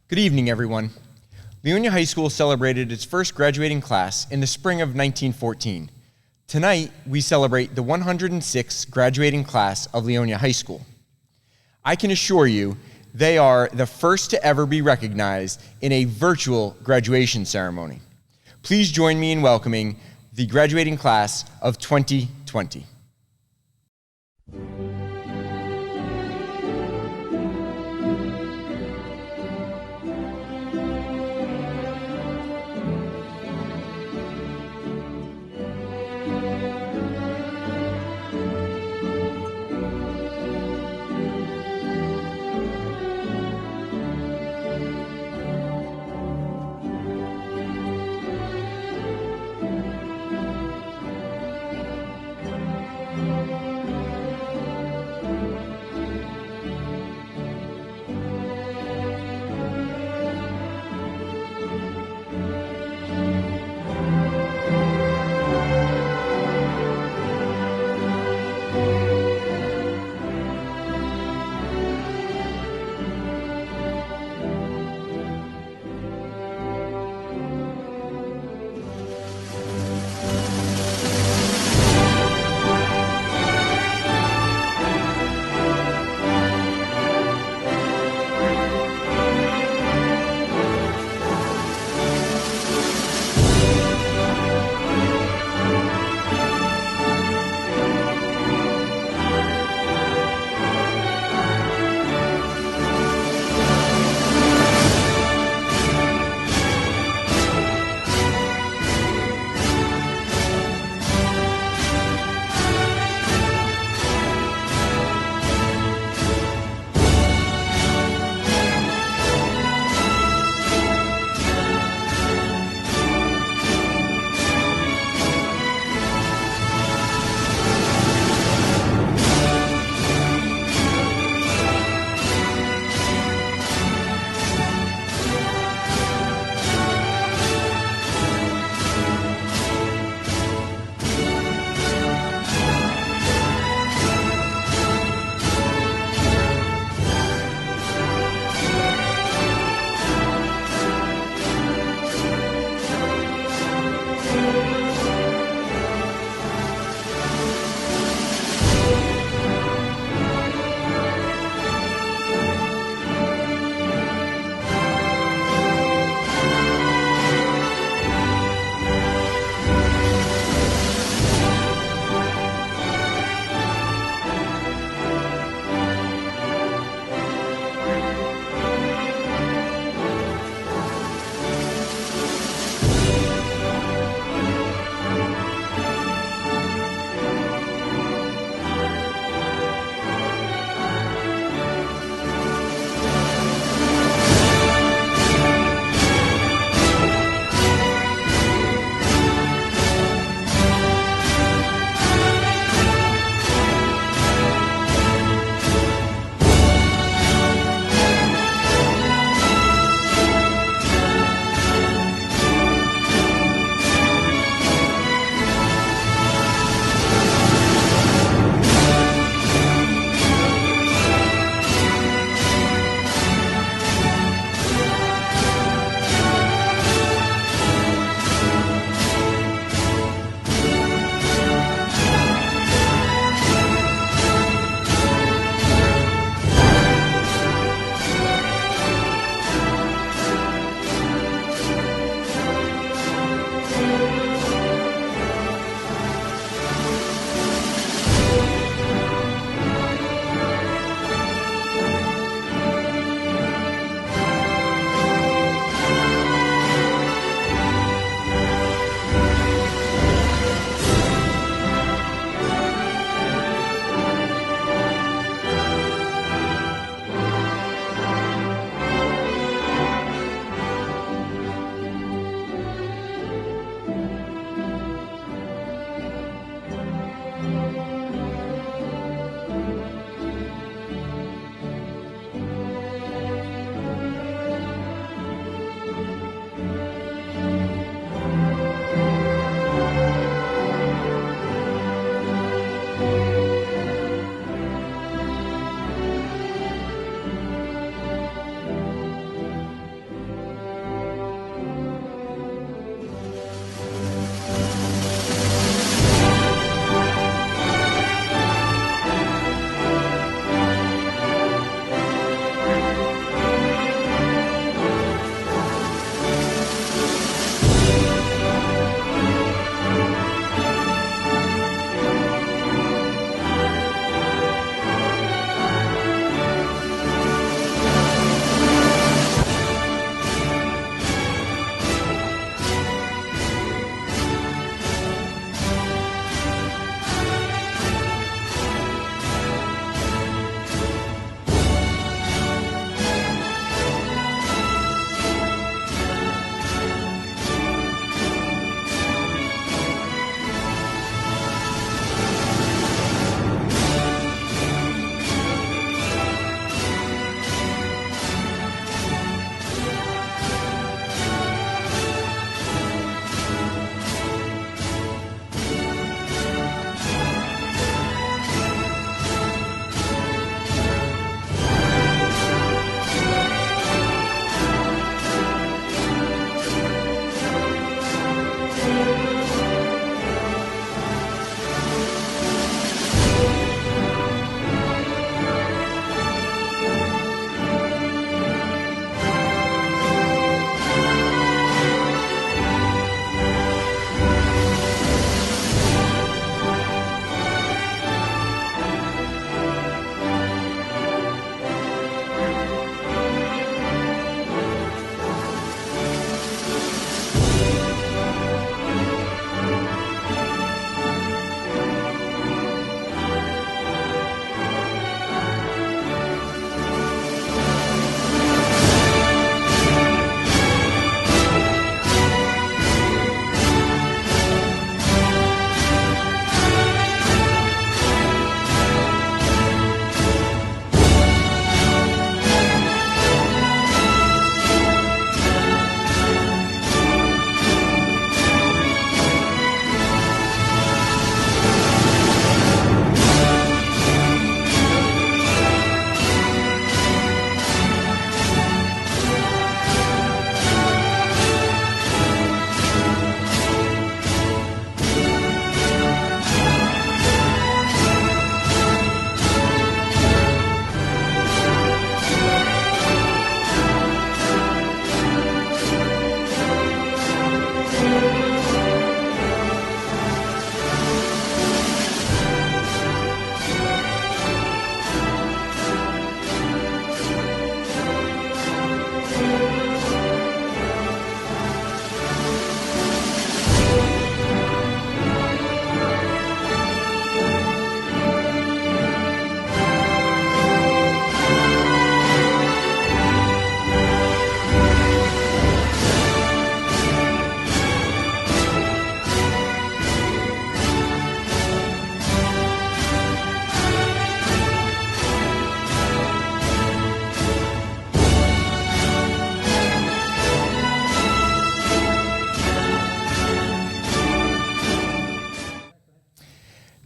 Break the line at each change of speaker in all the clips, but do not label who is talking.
Good evening, everyone. Leonia High School celebrated its first graduating class in the spring of 1914. Tonight, we celebrate the 106th graduating class of Leonia High School. I can assure you, they are the first to ever be recognized in a virtual graduation ceremony. Please join me in welcoming the graduating class of 2020.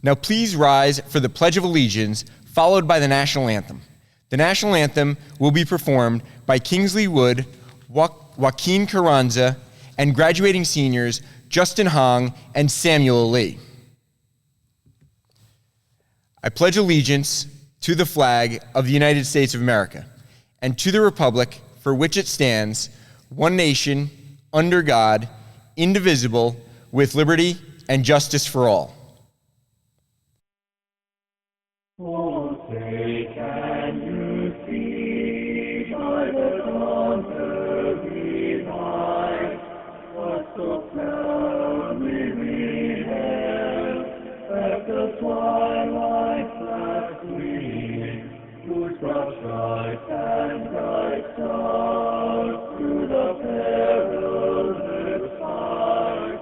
Now please rise for the Pledge of Allegiance, followed by the National Anthem. The National Anthem will be performed by Kingsley Wood, Joaquin Carranza, and graduating seniors Justin Hong and Samuel Lee. I pledge allegiance to the flag of the United States of America and to the republic for which it stands, one nation, under God, indivisible, with liberty and justice for all.
Oh, say can you see by the dawn's early light what so proudly we hailed at the twilight's last gleam, whose broad stripes and bright stars through the perilous fight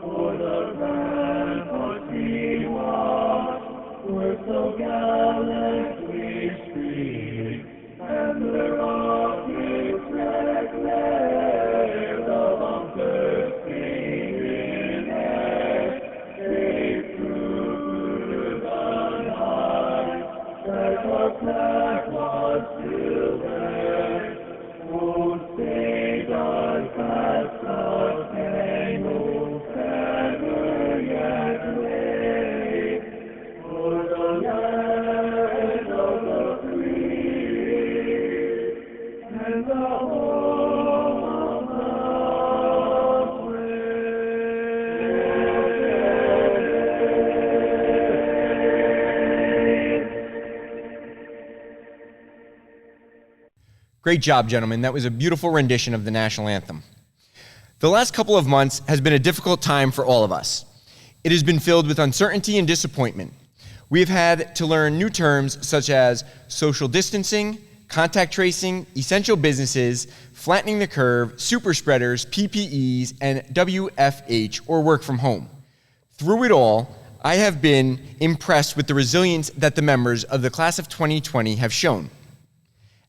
for the ramparts we watched were so gallantly streamed, and the rockets red glare, the bunkers gleaming air, gave through the night that our flag was still there. Oh, say does that star-spangled banner yet wave o'er the land of the free and the home of the brave.
Great job, gentlemen. That was a beautiful rendition of the National Anthem. The last couple of months has been a difficult time for all of us. It has been filled with uncertainty and disappointment. We have had to learn new terms such as social distancing, contact tracing, essential businesses, flattening the curve, super spreaders, PPEs, and WFH, or work from home. Through it all, I have been impressed with the resilience that the members of the class of 2020 have shown.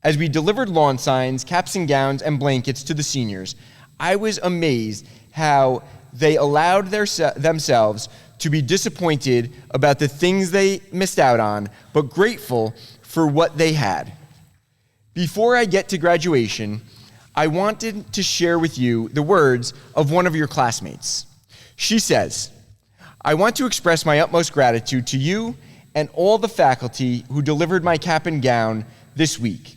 As we delivered lawn signs, caps and gowns, and blankets to the seniors, I was amazed how they allowed themselves to be disappointed about the things they missed out on, but grateful for what they had. Before I get to graduation, I wanted to share with you the words of one of your classmates. She says, "I want to express my utmost gratitude to you and all the faculty who delivered my cap and gown this week.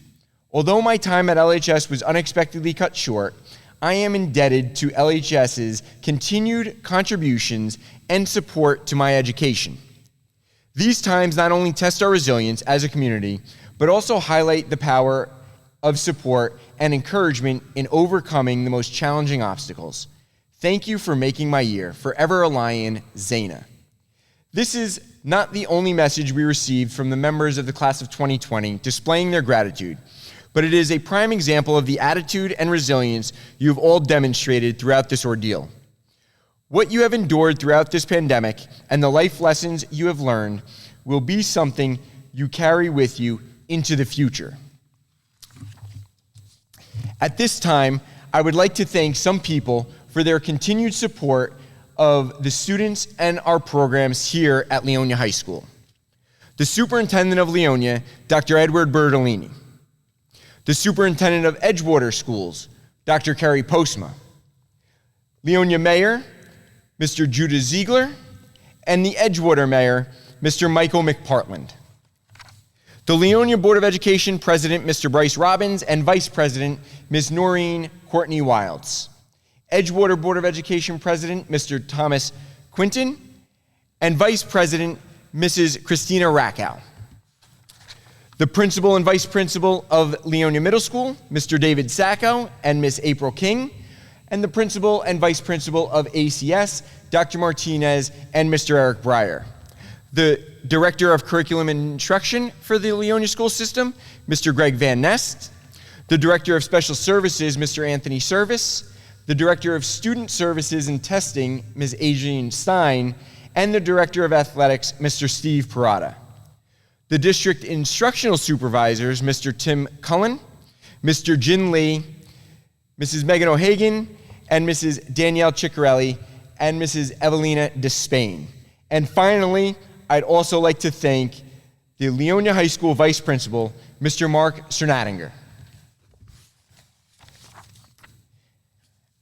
Although my time at LHS was unexpectedly cut short, I am indebted to LHS's continued contributions and support to my education. These times not only test our resilience as a community, but also highlight the power of support and encouragement in overcoming the most challenging obstacles. Thank you for making my year. Forever a Lion, Zaina." This is not the only message we received from the members of the class of 2020 displaying their gratitude, but it is a prime example of the attitude and resilience you have all demonstrated throughout this ordeal. What you have endured throughout this pandemic and the life lessons you have learned will be something you carry with you into the future. At this time, I would like to thank some people for their continued support of the students and our programs here at Leonia High School. The Superintendent of Leonia, Dr. Edward Bertolini. The Superintendent of Edgewater Schools, Dr. Kerry Postma. Leonia Mayor, Mr. Judah Ziegler, and the Edgewater Mayor, Mr. Michael McPartland. The Leonia Board of Education President, Mr. Bryce Robbins, and Vice President, Ms. Noreen Courtney Wilds. Edgewater Board of Education President, Mr. Thomas Quinton, and Vice President, Mrs. Christina Rackow. The Principal and Vice Principal of Leonia Middle School, Mr. David Sacco and Ms. April King, and the Principal and Vice Principal of ACS, Dr. Martinez and Mr. Eric Breyer. The Director of Curriculum and Instruction for the Leonia School System, Mr. Greg Van Nest. The Director of Special Services, Mr. Anthony Service. The Director of Student Services and Testing, Ms. Adrienne Stein. And the Director of Athletics, Mr. Steve Parada. The District Instructional Supervisors, Mr. Tim Cullen, Mr. Jin Lee, Mrs. Megan O'Hagan, and Mrs. Danielle Ciccarelli, and Mrs. Evelina Despain. And finally, I'd also like to thank the Leonia High School Vice Principal, Mr. Mark Cernattinger.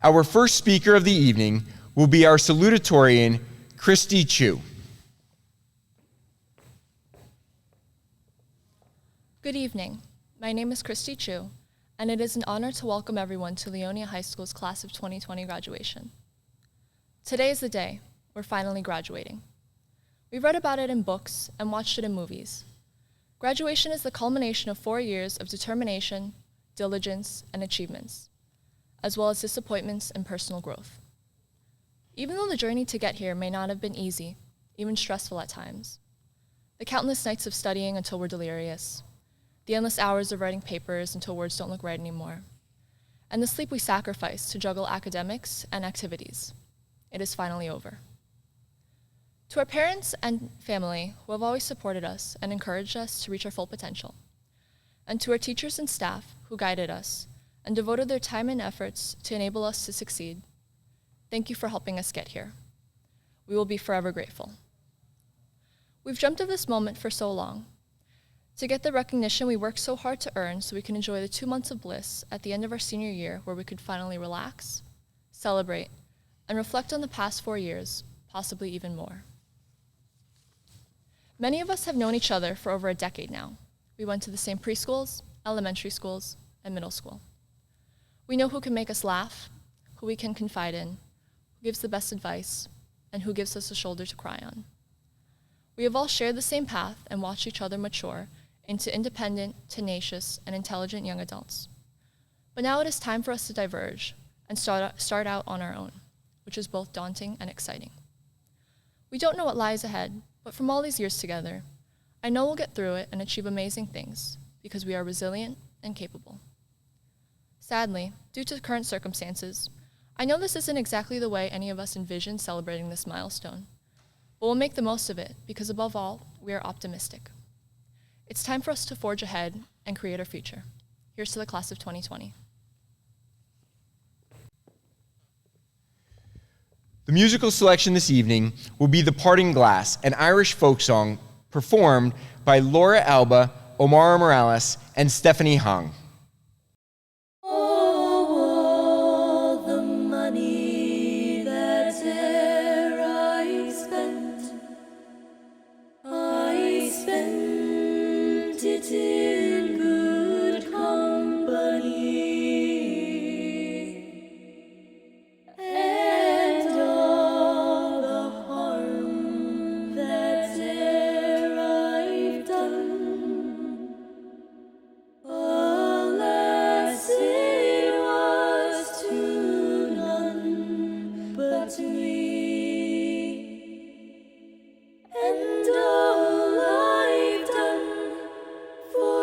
Our first speaker of the evening will be our salutatorian, Christy Chu.
Good evening. My name is Christy Chu, and it is an honor to welcome everyone to Leonia High School's Class of 2020 graduation. Today is the day. We're finally graduating. We've read about it in books and watched it in movies. Graduation is the culmination of 4 years of determination, diligence, and achievements, as well as disappointments and personal growth. Even though the journey to get here may not have been easy, even stressful at times, the countless nights of studying until we're delirious, the endless hours of writing papers until words don't look right anymore, and the sleep we sacrifice to juggle academics and activities, it is finally over. To our parents and family who have always supported us and encouraged us to reach our full potential, and to our teachers and staff who guided us and devoted their time and efforts to enable us to succeed, thank you for helping us get here. We will be forever grateful. We've dreamt of this moment for so long, to get the recognition we worked so hard to earn so we can enjoy the 2 months of bliss at the end of our senior year where we could finally relax, celebrate, and reflect on the past 4 years, possibly even more. Many of us have known each other for over a decade now. We went to the same preschools, elementary schools, and middle school. We know who can make us laugh, who we can confide in, who gives the best advice, and who gives us a shoulder to cry on. We have all shared the same path and watched each other mature into independent, tenacious, and intelligent young adults. But now it is time for us to diverge and start out on our own, which is both daunting and exciting. We don't know what lies ahead, but from all these years together, I know we'll get through it and achieve amazing things because we are resilient and capable. Sadly, due to current circumstances, I know this isn't exactly the way any of us envisioned celebrating this milestone, but we'll make the most of it because above all, we are optimistic. It's time for us to forge ahead and create our future. Here's to the Class of 2020.
The musical selection this evening will be The Parting Glass, an Irish folk song performed by Laura Alba, Omar Morales, and Stephanie Hong.
All the money that e'er I spent it in good company. And all the harm that e'er I've done, alas, it was to none but me. And all I've done for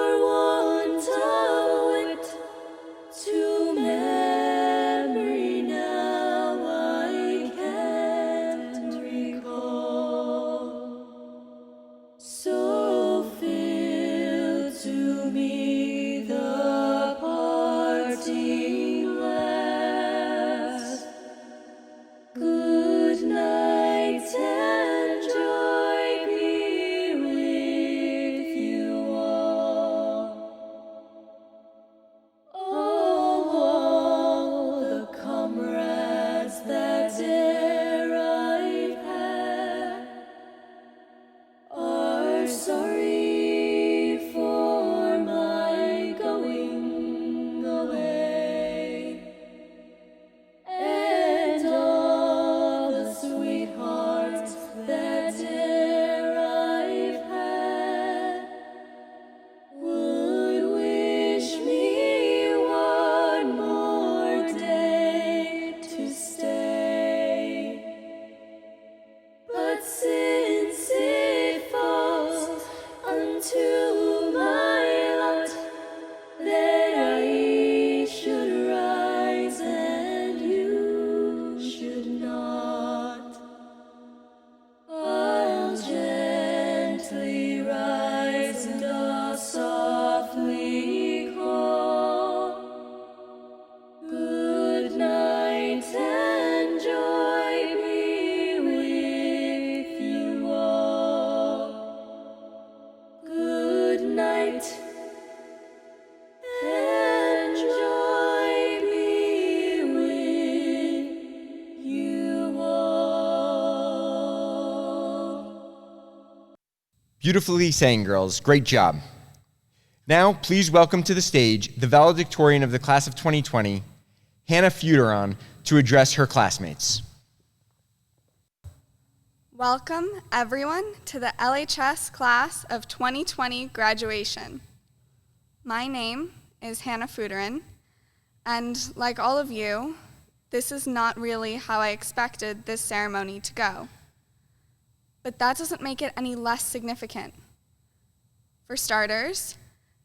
Beautifully sang, girls. Great job. Now, please welcome to the stage the valedictorian of the class of 2020, Hannah Futeron, to address her classmates.
Welcome, everyone, to the LHS class of 2020 graduation. My name is Hannah Futeron, and like all of you, this is not really how I expected this ceremony to go. But that doesn't make it any less significant. For starters,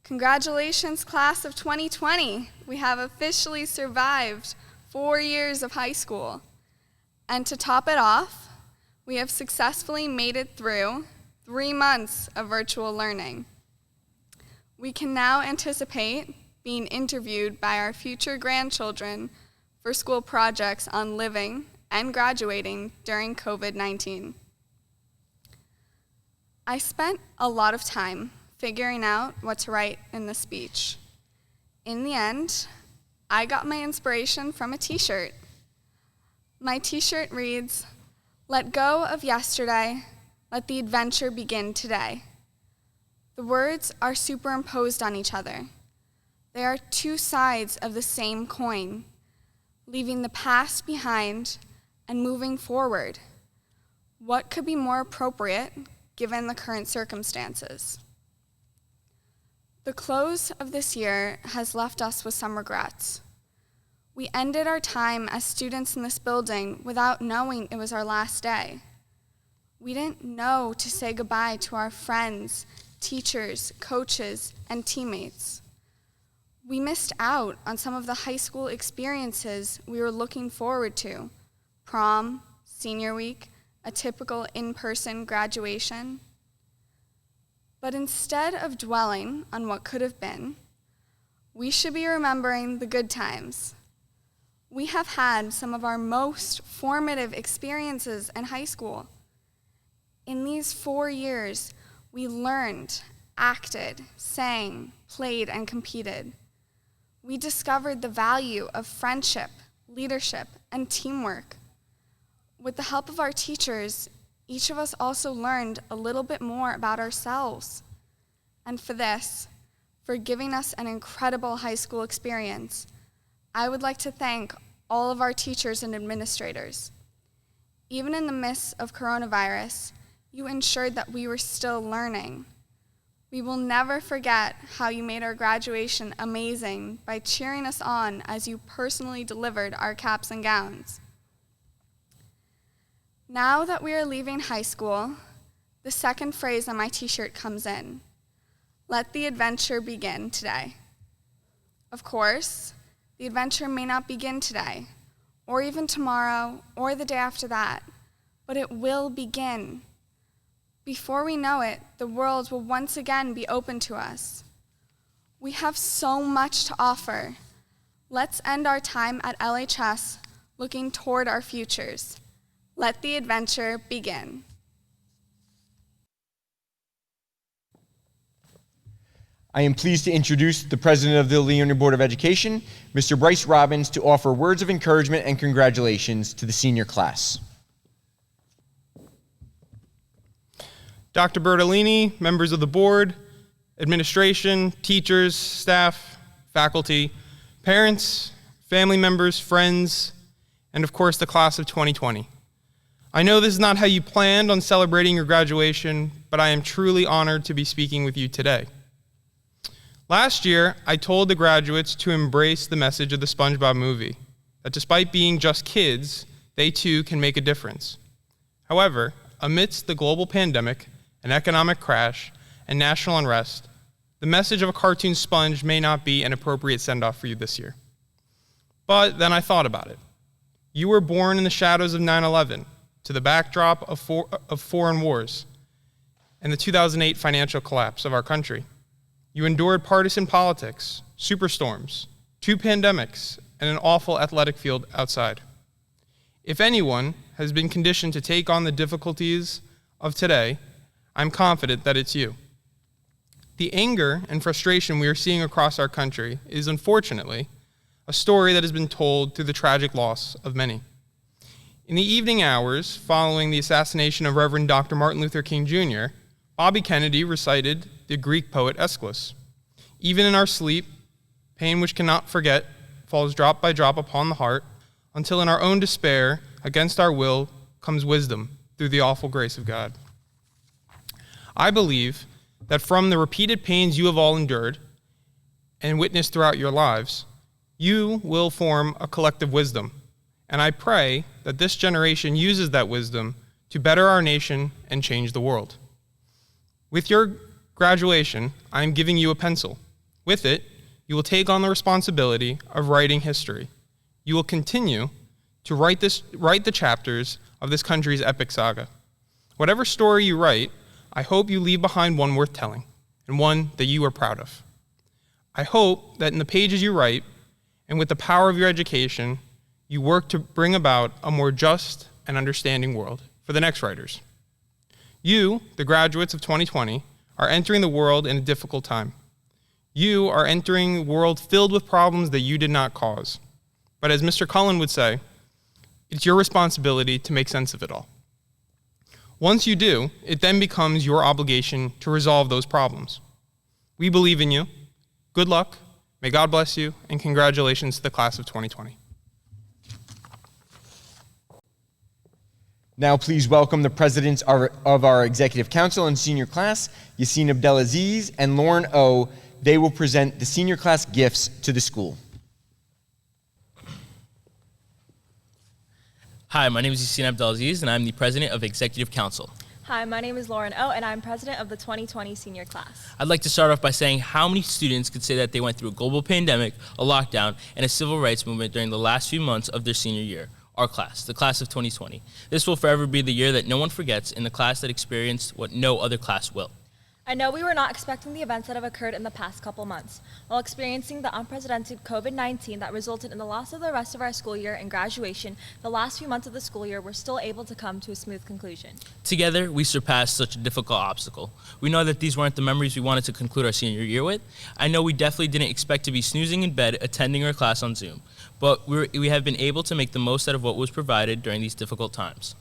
congratulations, class of 2020. We have officially survived 4 years of high school. And to top it off, we have successfully made it through 3 months of virtual learning. We can now anticipate being interviewed by our future grandchildren for school projects on living and graduating during COVID-19. I spent a lot of time figuring out what to write in the speech. In the end, I got my inspiration from a t-shirt. My t-shirt reads, "Let go of yesterday, let the adventure begin today." The words are superimposed on each other. They are two sides of the same coin, leaving the past behind and moving forward. What could be more appropriate given the current circumstances? The close of this year has left us with some regrets. We ended our time as students in this building without knowing it was our last day. We didn't know to say goodbye to our friends, teachers, coaches, and teammates. We missed out on some of the high school experiences we were looking forward to: prom, senior week, a typical in-person graduation. But instead of dwelling on what could have been, we should be remembering the good times. We have had some of our most formative experiences in high school. In these 4 years, we learned, acted, sang, played, and competed. We discovered the value of friendship, leadership, and teamwork. With the help of our teachers, each of us also learned a little bit more about ourselves. And for this, for giving us an incredible high school experience, I would like to thank all of our teachers and administrators. Even in the midst of coronavirus, you ensured that we were still learning. We will never forget how you made our graduation amazing by cheering us on as you personally delivered our caps and gowns. Now that we are leaving high school, the second phrase on my t-shirt comes in: "Let the adventure begin today." Of course, the adventure may not begin today, or even tomorrow, or the day after that, but it will begin. Before we know it, the world will once again be open to us. We have so much to offer. Let's end our time at LHS looking toward our futures. Let the adventure begin.
I am pleased to introduce the president of the Leonia Board of Education, Mr. Bryce Robbins, to offer words of encouragement and congratulations to the senior class.
Dr. Bertolini, members of the board, administration, teachers, staff, faculty, parents, family members, friends, and of course the class of 2020. I know this is not how you planned on celebrating your graduation, but I am truly honored to be speaking with you today. Last year, I told the graduates to embrace the message of the SpongeBob movie, that despite being just kids, they too can make a difference. However, amidst the global pandemic, an economic crash, and national unrest, the message of a cartoon sponge may not be an appropriate send-off for you this year. But then I thought about it. You were born in the shadows of 9/11, to the backdrop of foreign wars, and the 2008 financial collapse of our country. You endured partisan politics, superstorms, 2 pandemics, and an awful athletic field outside. If anyone has been conditioned to take on the difficulties of today, I'm confident that it's you. The anger and frustration we are seeing across our country is, unfortunately, a story that has been told through the tragic loss of many. In the evening hours following the assassination of Reverend Dr. Martin Luther King Jr., Bobby Kennedy recited the Greek poet Aeschylus. Even in our sleep, pain which cannot forget falls drop by drop upon the heart, until in our own despair, against our will, comes wisdom through the awful grace of God. I believe that from the repeated pains you have all endured and witnessed throughout your lives, you will form a collective wisdom. And I pray that this generation uses that wisdom to better our nation and change the world. With your graduation, I am giving you a pencil. With it, you will take on the responsibility of writing history. You will continue to write the chapters of this country's epic saga. Whatever story you write, I hope you leave behind one worth telling, and one that you are proud of. I hope that in the pages you write, and with the power of your education, you work to bring about a more just and understanding world for the next writers. You, the graduates of 2020, are entering the world in a difficult time. You are entering a world filled with problems that you did not cause. But as Mr. Cullen would say, it's your responsibility to make sense of it all. Once you do, it then becomes your obligation to resolve those problems. We believe in you. Good luck. May God bless you, and congratulations to the class of 2020.
Now please welcome the presidents of our Executive Council and Senior Class, Yassine Abdelaziz and Lauren O. They will present the senior class gifts to the school.
Hi, my name is Yassine Abdelaziz, and I'm the president of Executive Council.
Hi, my name is Lauren O, and I'm president of the 2020 senior class.
I'd like to start off by saying how many students could say that they went through a global pandemic, a lockdown, and a civil rights movement during the last few months of their senior year. Our class, the class of 2020. This will forever be the year that no one forgets, and the class that experienced what no other class will.
I know we were not expecting the events that have occurred in the past couple months. While experiencing the unprecedented COVID-19 that resulted in the loss of the rest of our school year and graduation, the last few months of the school year were still able to come to a smooth conclusion.
Together, we surpassed such a difficult obstacle. We know that these weren't the memories we wanted to conclude our senior year with. I know we definitely didn't expect to be snoozing in bed attending our class on Zoom, but we have been able to make the most out of what was provided during these difficult times.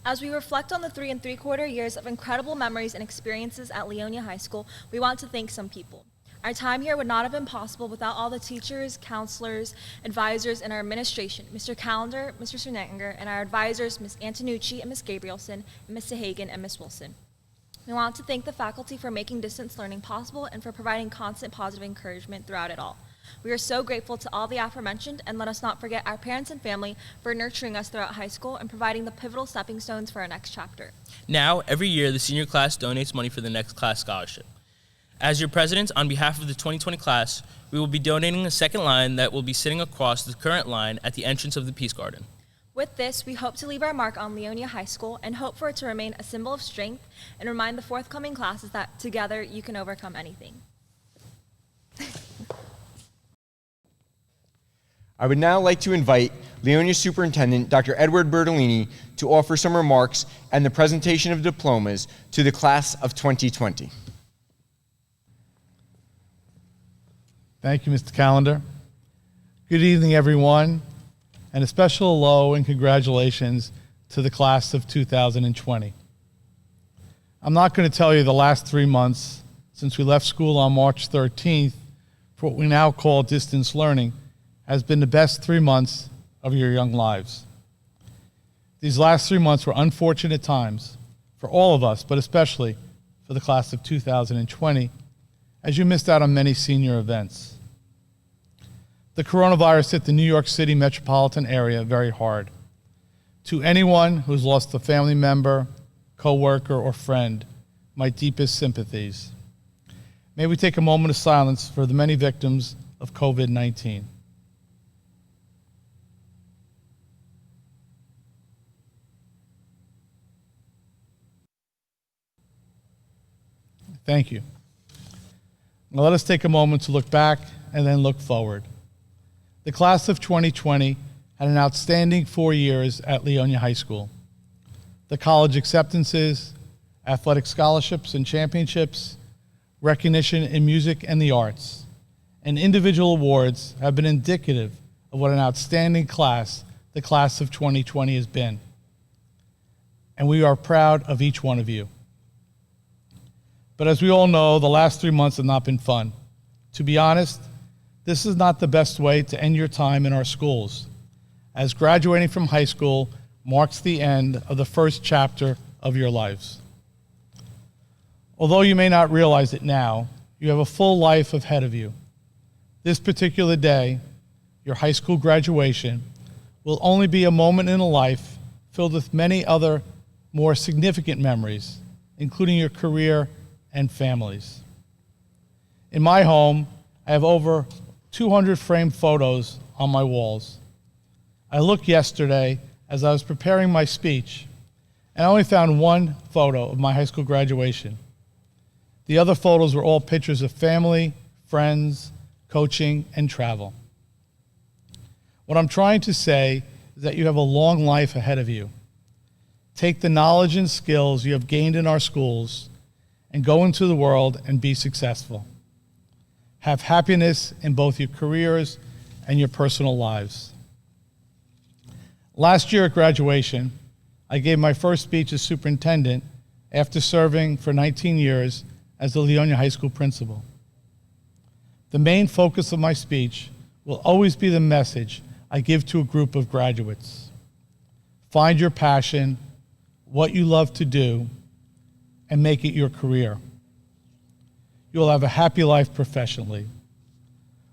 As we reflect on the 3 3/4 years of incredible memories and experiences at Leonia High School, we want to thank some people. Our time here would not have been possible without all the teachers, counselors, advisors, and our administration, Mr. Callender, Mr. Sernettinger, and our advisors, Ms. Antonucci and Ms. Gabrielson, and Ms. Sahagan and Ms. Wilson. We want to thank the faculty for making distance learning possible and for providing constant positive encouragement throughout it all. We are so grateful to all the aforementioned, and let us not forget our parents and family for nurturing us throughout high school and providing the pivotal stepping stones for our next chapter.
Now, every year, the senior class donates money for the next class scholarship. As your presidents, on behalf of the 2020 class, we will be donating a second line that will be sitting across the current line at the entrance of the Peace Garden.
With this, we hope to leave our mark on Leonia High School and hope for it to remain a symbol of strength and remind the forthcoming classes that together you can overcome anything.
I would now like to invite Leonia Superintendent Dr. Edward Bertolini to offer some remarks and the presentation of diplomas to the class of 2020.
Thank you, Mr. Callender. Good evening, everyone, and a special hello and congratulations to the class of 2020. I'm not going to tell you the last 3 months since we left school on March 13th for what we now call distance learning has been the best 3 months of your young lives. These last 3 months were unfortunate times for all of us, but especially for the class of 2020, as you missed out on many senior events. The coronavirus hit the New York City metropolitan area very hard. To anyone who's lost a family member, coworker, or friend, my deepest sympathies. May we take a moment of silence for the many victims of COVID-19. Thank you. Now let us take a moment to look back and then look forward. The class of 2020 had an outstanding 4 years at Leonia High School. The college acceptances, athletic scholarships and championships, recognition in music and the arts, and individual awards have been indicative of what an outstanding class the class of 2020 has been. And we are proud of each one of you. But as we all know, the last 3 months have not been fun. To be honest, this is not the best way to end your time in our schools, as graduating from high school marks the end of the first chapter of your lives. Although you may not realize it now, you have a full life ahead of you. This particular day, your high school graduation, will only be a moment in a life filled with many other more significant memories, including your career and families. In my home, I have over 200 framed photos on my walls. I looked yesterday as I was preparing my speech, and I only found one photo of my high school graduation. The other photos were all pictures of family, friends, coaching, and travel. What I'm trying to say is that you have a long life ahead of you. Take the knowledge and skills you have gained in our schools and go into the world and be successful. Have happiness in both your careers and your personal lives. Last year at graduation, I gave my first speech as superintendent after serving for 19 years as the Leonia High School principal. The main focus of my speech will always be the message I give to a group of graduates. Find your passion, what you love to do, and make it your career. You will have a happy life professionally.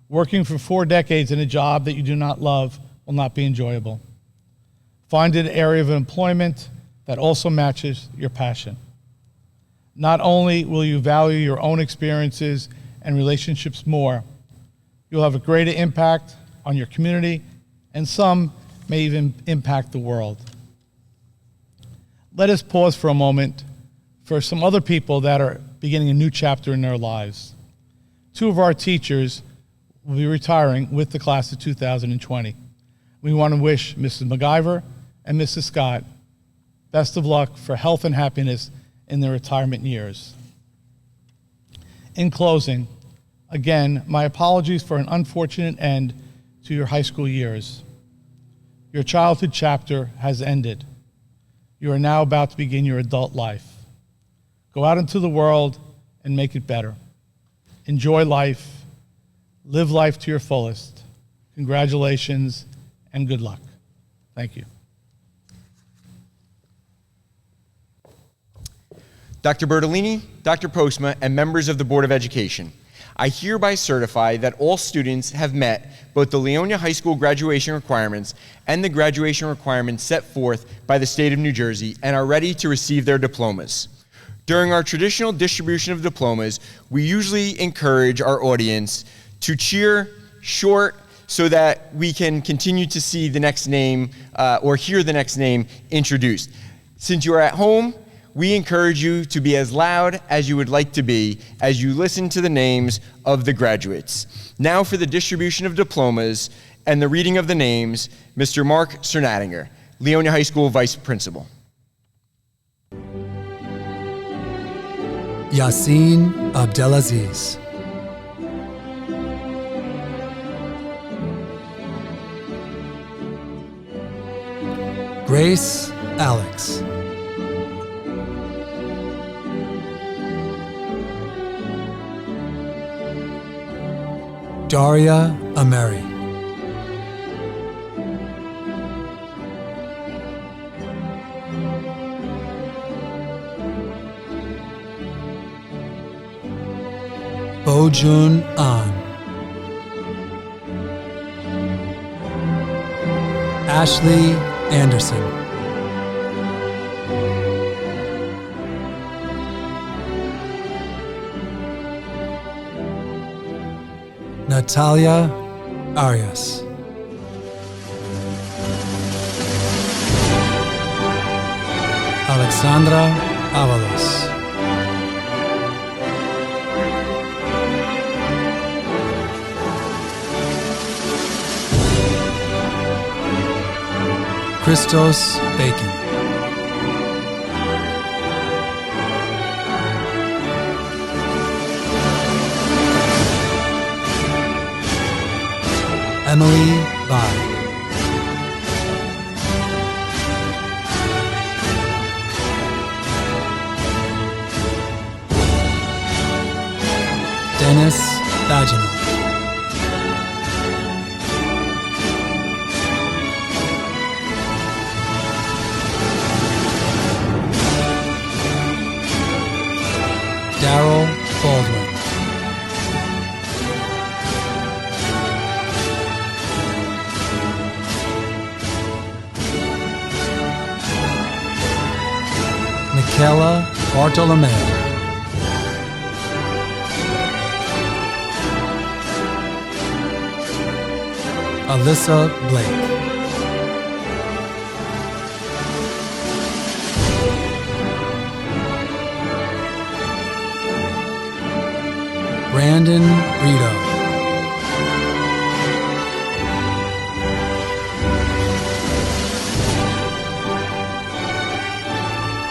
Working for 4 decades in a job that you do not love will not be enjoyable. Find an area of employment that also matches your passion. Not only will you value your own experiences and relationships more, you'll have a greater impact on your community, and some may even impact the world. Let us pause for a moment for some other people that are beginning a new chapter in their lives. 2 of our teachers will be retiring with the class of 2020. We want to wish Mrs. MacGyver and Mrs. Scott best of luck for health and happiness in their retirement years. In closing, again, my apologies for an unfortunate end to your high school years. Your childhood chapter has ended. You are now about to begin your adult life. Go out into the world and make it better. Enjoy life. Live life to your fullest. Congratulations and good luck. Thank you.
Dr. Bertolini, Dr. Postma, and members of the Board of Education, I hereby certify that all students have met both the Leonia High School graduation requirements and the graduation requirements set forth by the state of New Jersey and are ready to receive their diplomas. During our traditional distribution of diplomas, we usually encourage our audience to cheer short so that we can continue to see the next name or hear the next name introduced. Since you are at home, we encourage you to be as loud as you would like to be as you listen to the names of the graduates. Now for the distribution of diplomas and the reading of the names, Mr. Mark Cernatinger, Leonia High School Vice Principal.
Yasin Abdelaziz. Grace Alex. Daria Ameri. Bojun An. Ashley Anderson. Natalia Arias. Alexandra Avalos. Christos Bacon. Emily Bai. Dennis Bajanov. Daryl Baldwin. Michaela Bartolomeo. Alyssa Blake. Brandon Brito.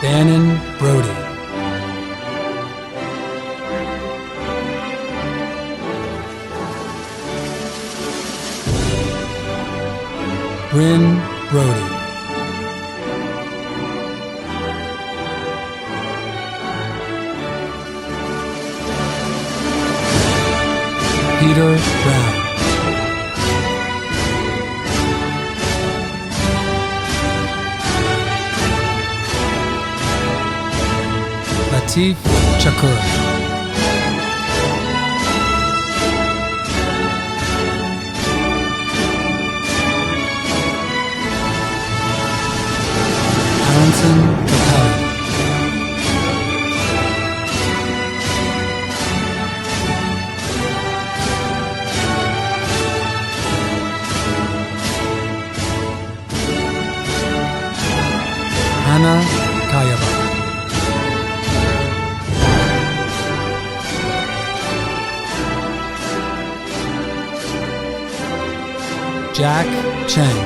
Bannon Brody. Bryn Brody. Peter Brown. Latif Chakur. Aronson Capelli. Hannah Kayaba. Jack Cheng.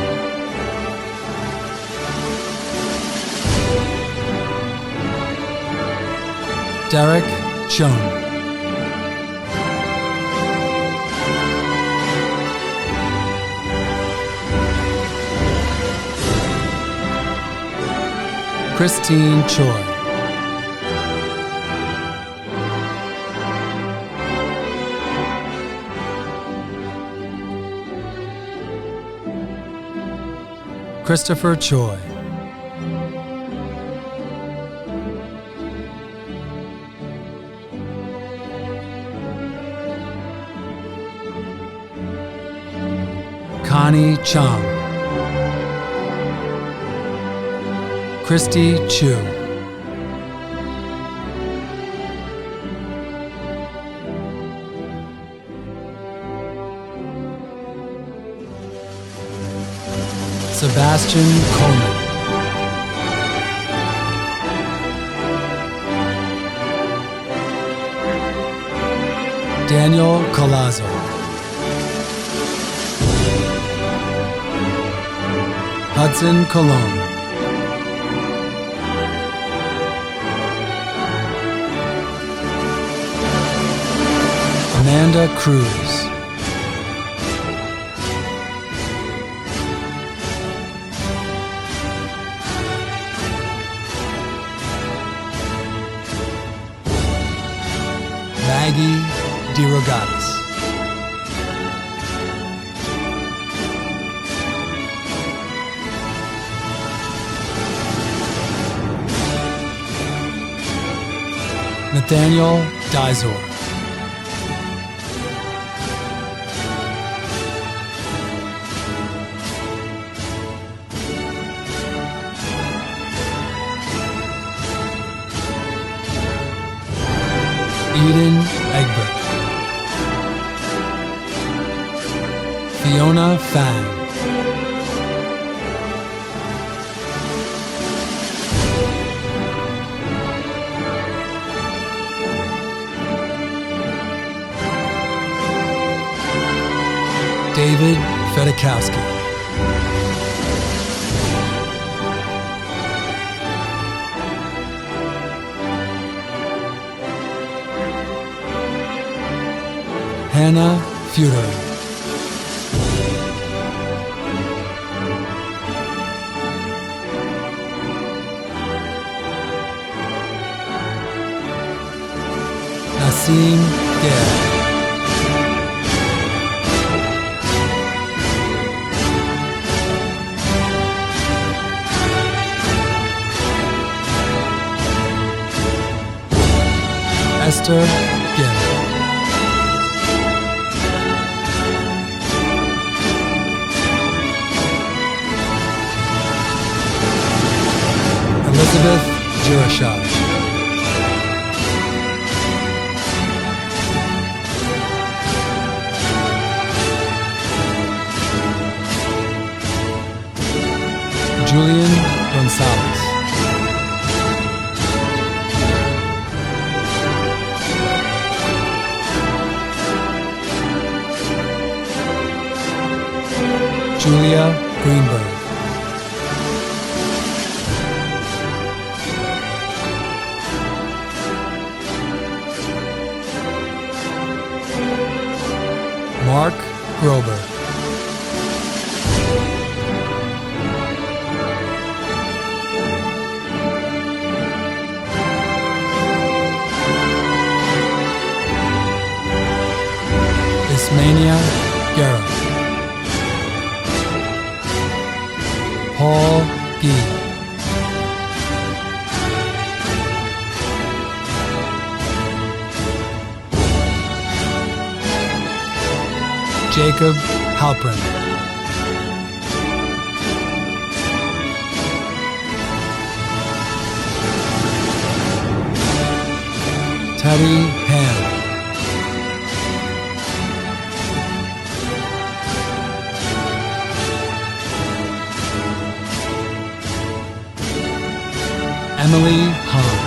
Derek Schoen. Christine Choi. Christopher Choi. Connie Chang. Christy Chu. Sebastian Coleman. Daniel Colazzo. Hudson Cologne. Amanda Cruz. Maggie DeRogatis. Nathaniel Dizor. Eden Egbert. Fiona Fang. David Fedakowski. Hannah Feuder. Nassim Gare. Esther Gill. Elizabeth Jurashaj. Julian Gonzalez. Julia Greenberg. Mark Grober. Ismania Garrett. Paul Gee. Jacob Halprin. Teddy Hand. Emily Hahn.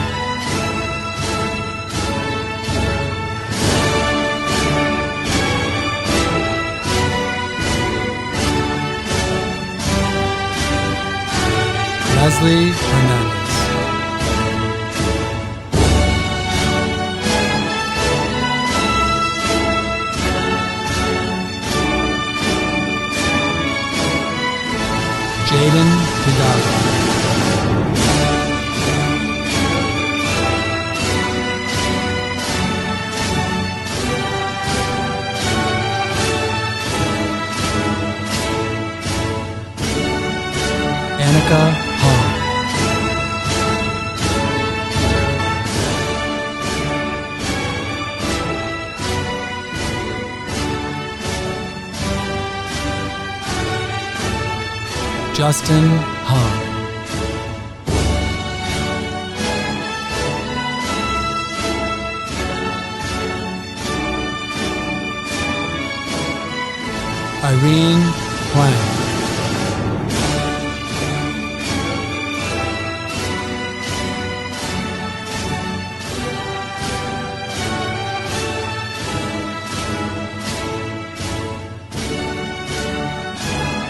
Leslie Hernandez. Jaden Hidalgo. Annika Hahn. Justin Hahn. Irene Huang.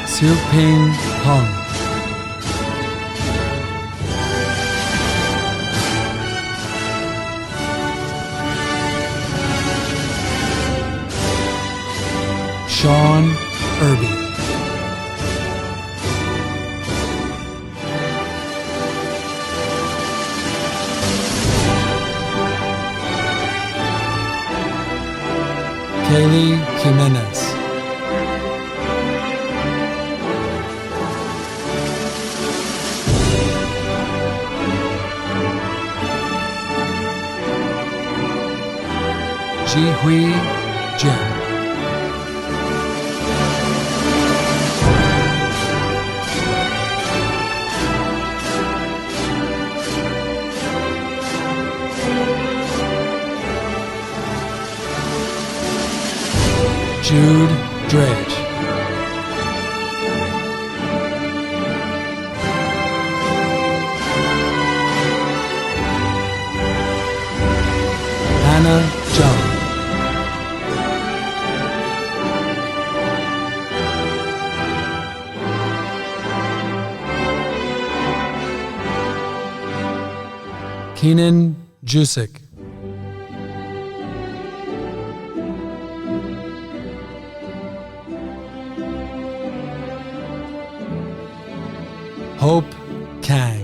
Siu Ping Hong. Sean Irby. Kaylee Jimenez. Jihui Jen. Jude Drage. Hannah John. Keenan Jusick. Hope Kang.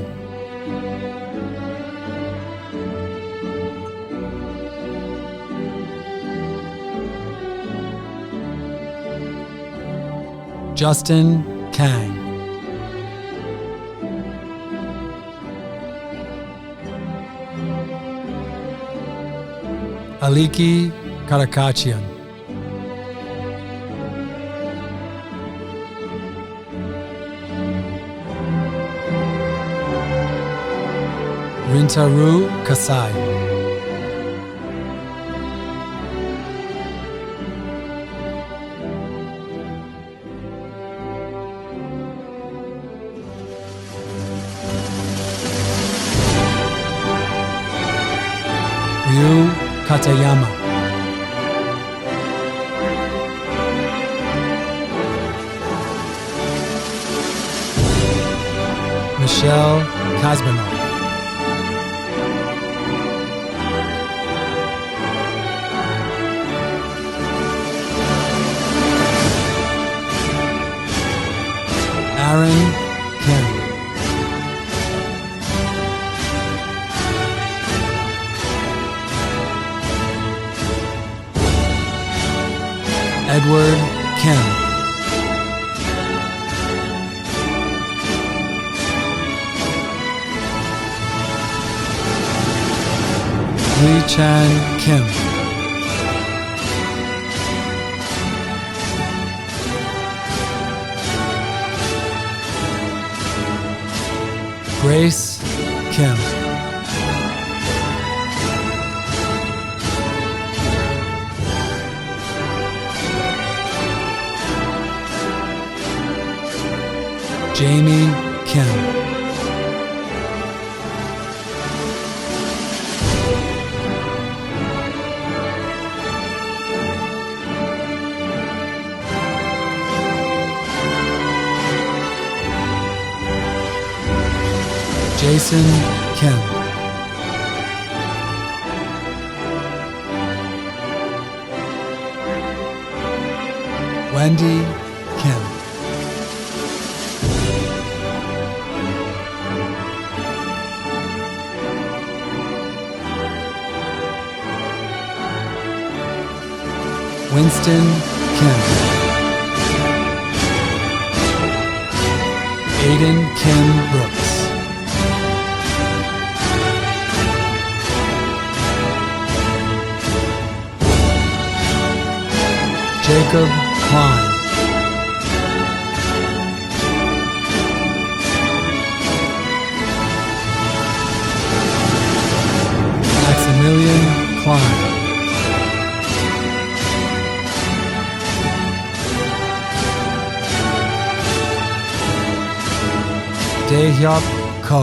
Justin Kang. Aliki Karakachian. Rintaru Kasai. Ryu Katayama. Michelle Kazbanov. Aaron Kim. Edward Kim. Lee Chan Kim. Grace Kim. Jamie Kim. Jason Kim. Wendy Kim. Winston Kim. Aiden Kim Brooks. Jacob Klein. Maximilian Klein. Daehyuk Ko.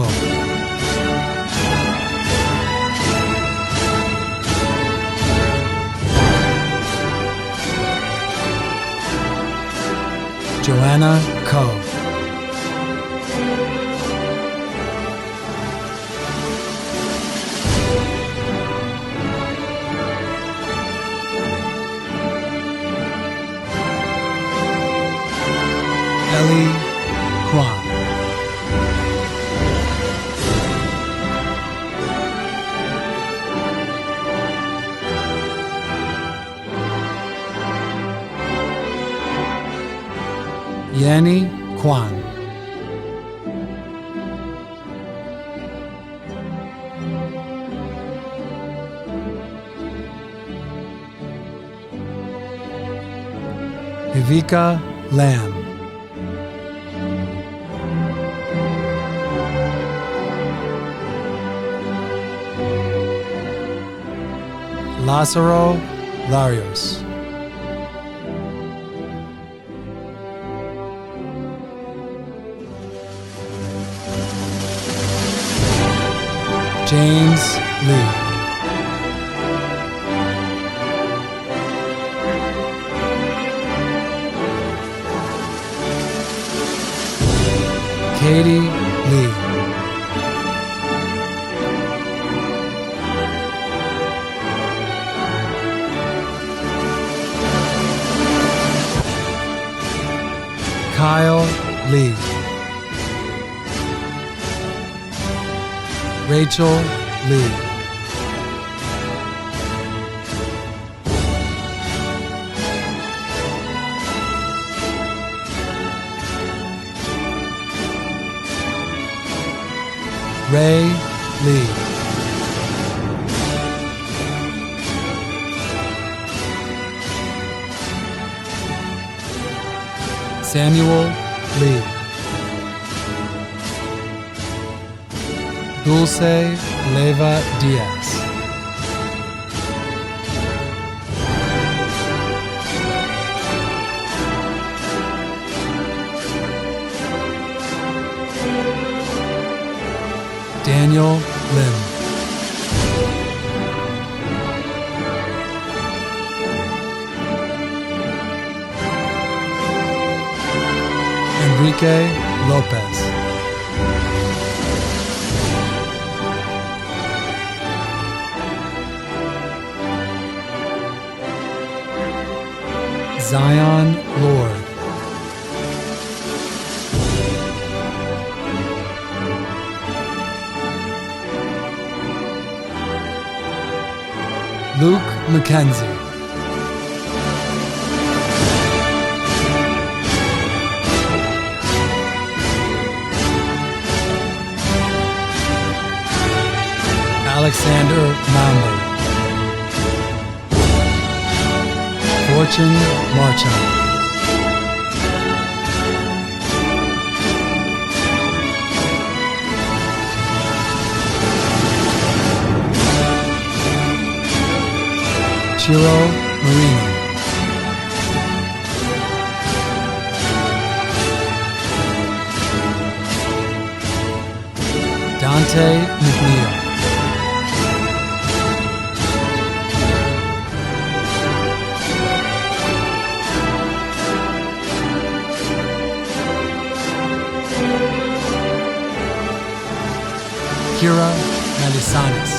Joanna Ko. Ellie Kwan. Yanni Kwan. Viveka Lam. Lázaro Larios. James Lee. Katie Lee. Kyle Lee. Rachel Lee. Ray Lee. Samuel Lee. Dulce Leva Diaz. Daniel Lim. Enrique Lopez. Zion Lord. Luke McKenzie. Alexander Mambo. Fortune Marchand. Chiro Marino. Dante McNeil. Kira Melisanis.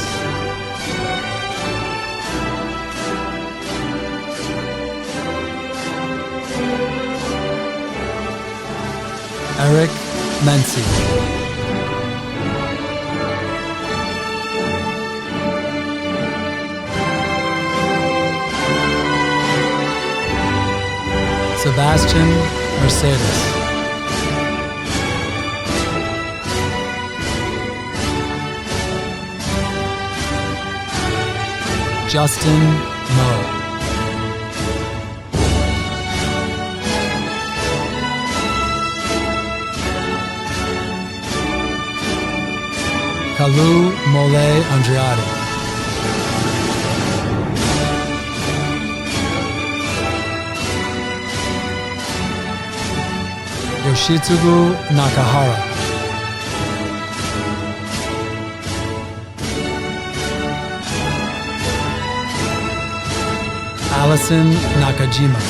Eric Mency. Sebastian Mercedes. Justin Moe. Kalu Mole Andriade. Yoshitsugu Nakahara. Allison Nakajima.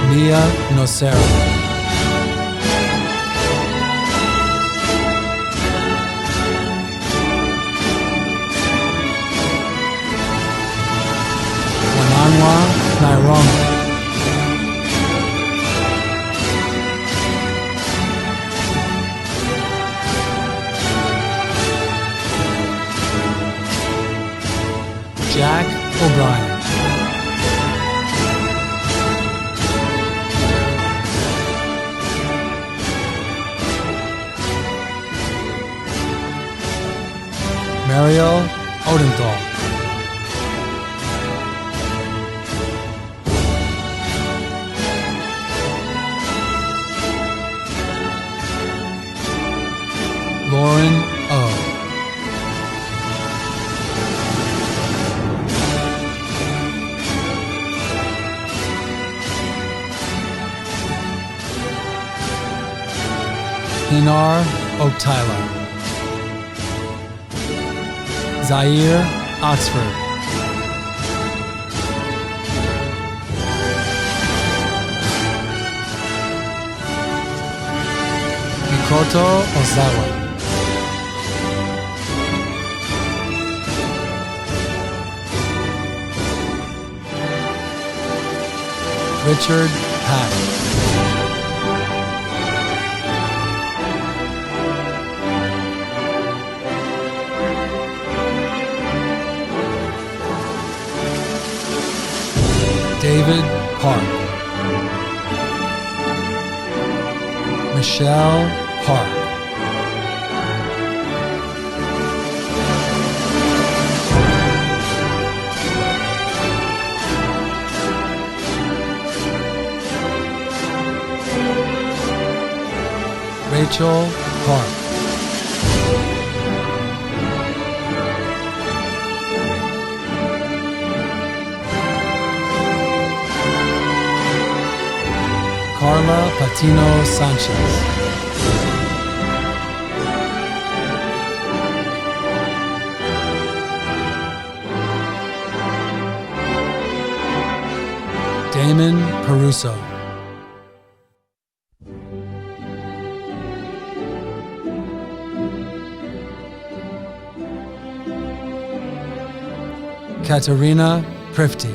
Mia Nocera. Wananwa Nairongo. Jack O'Brien. Mariel Odenthal. Lauren O. Pinar Otyler. Zaire Oxford. Mikoto Ozawa. Richard Pack. David Park. Michelle Park. Rachel Park. Carla Patino Sanchez. Damon Peruso. Katerina Prifty.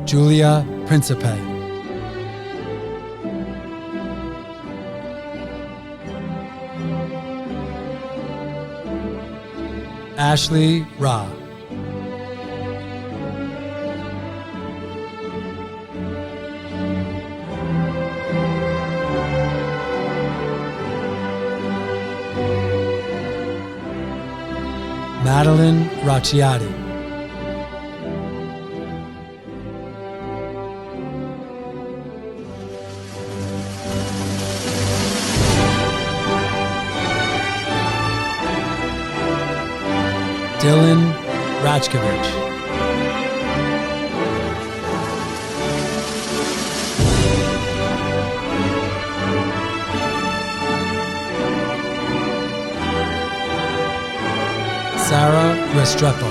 Julia Principe. Ashley Ra. Madeline Racciati. Dylan Rachkovich. Sarah Restrepo.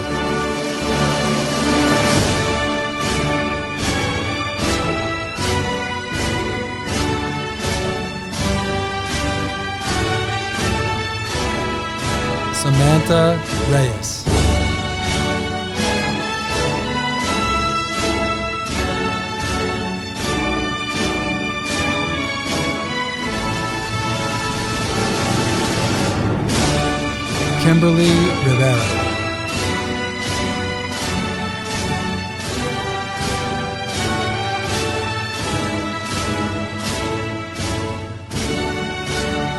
Samantha Reyes. Kimberly Rivera.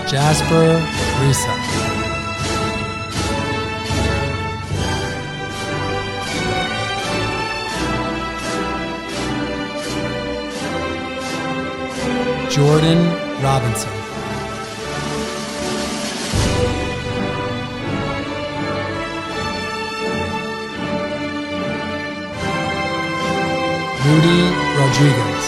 Jasper Risa. Jordan Robinson. Rudy Rodriguez.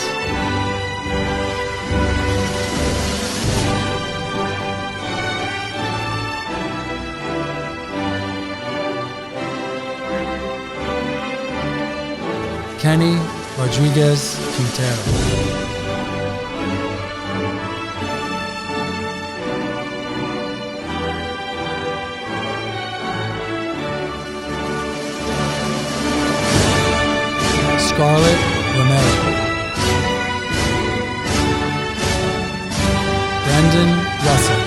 Kenny Rodriguez Quintero. Scarlett Romero. Brendan Russell.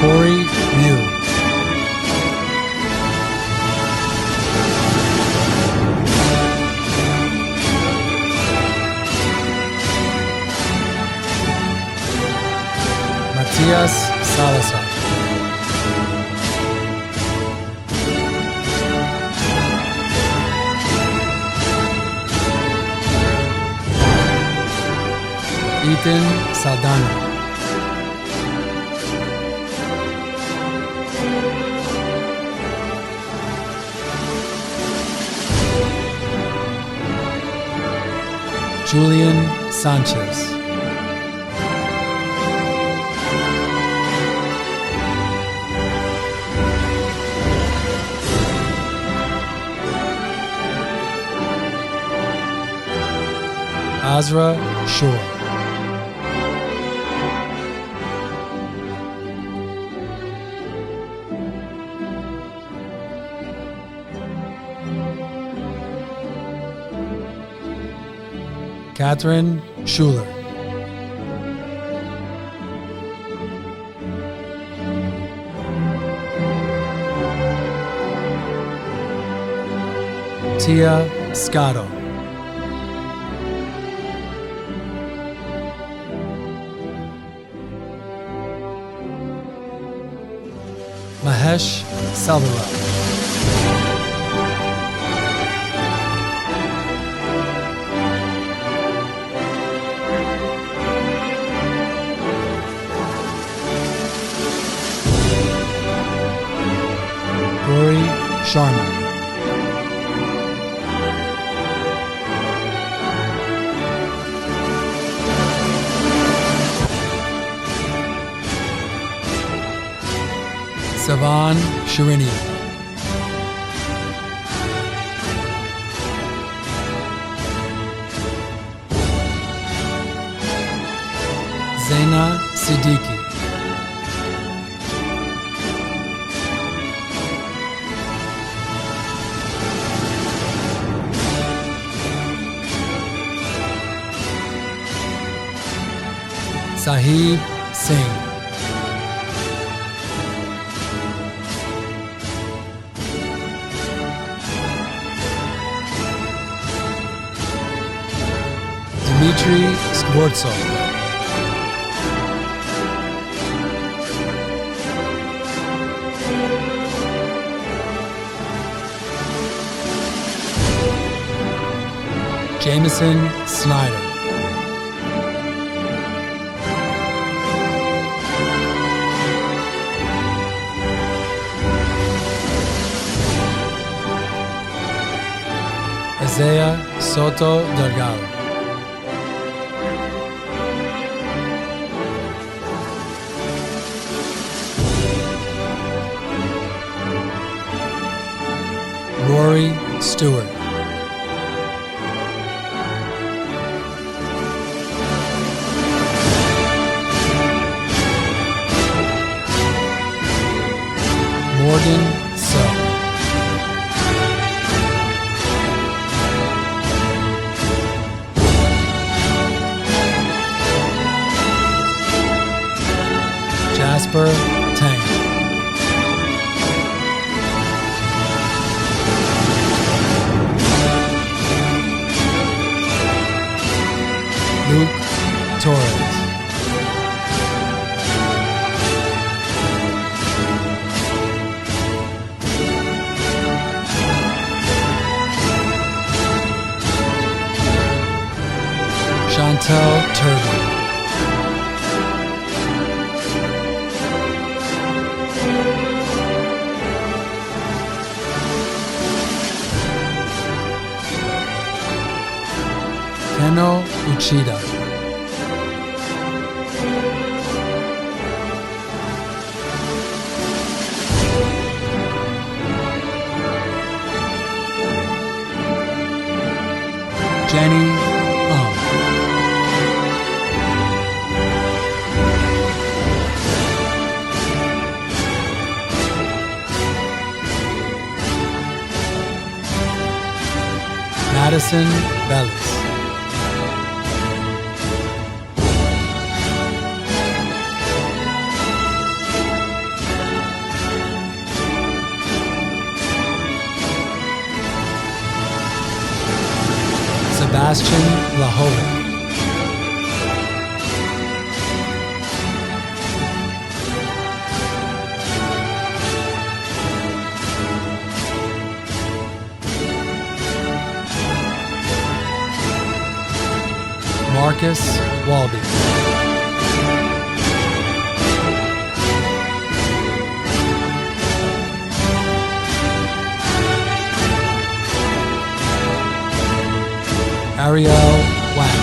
Corey Mew. Matias Salazar. Ethan Saldana. Julian Sanchez. Azra Shore. Catherine Schuler. Tia Scotto. Mahesh Selvaraj. Gauri Sharma. Savan Shirini. Zaina Siddiqui. Sahib Singh. Dmitry Skvortsov. Jameson Snyder. Isaiah Soto Delgado. Rory Stewart. Morgan Sell. Jasper Tang. Luke Torres. Chantel Turvey. Keno Uchida. Jenny Madison Bellis. Sebastian Lahovic. Marcus Walby. Ariel Wang.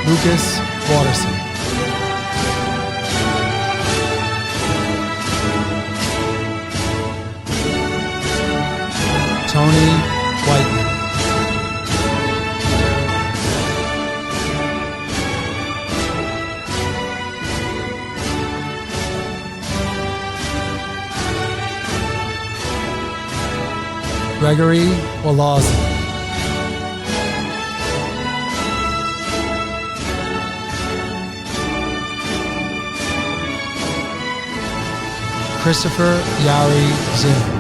Lucas Watterson. Tony Whiteman. Gregory Walazzi. Christopher Yari Zimmer.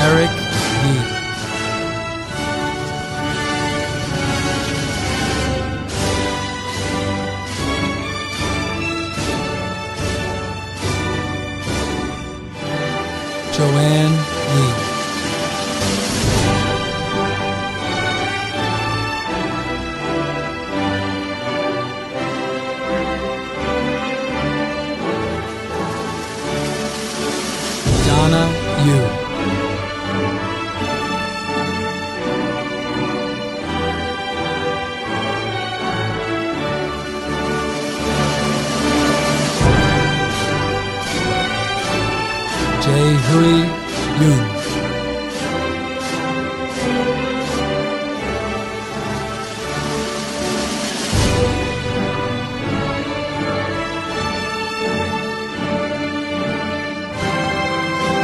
Eric Yee. Joanne Yee. Donna Yu. Jae Hui Yoon.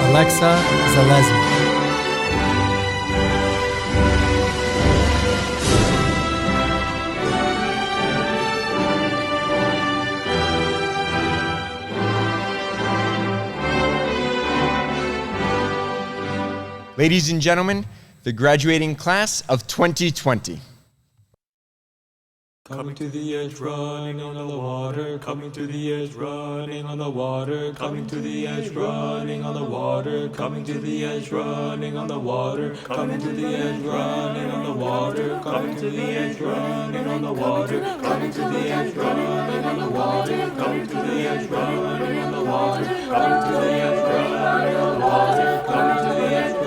Alexa Zalesny.
Ladies and gentlemen, the graduating class of 2020.
Coming to the edge, running on the water. Coming to the edge, running on the water. Coming to the edge, running on the water. Coming to the edge, running on the water. Coming to the edge, running on the water. Coming to the edge, running on the water. Coming to the edge, running on the water. Coming to the edge, running on the water. Coming to the edge, running on the water. Coming to the edge.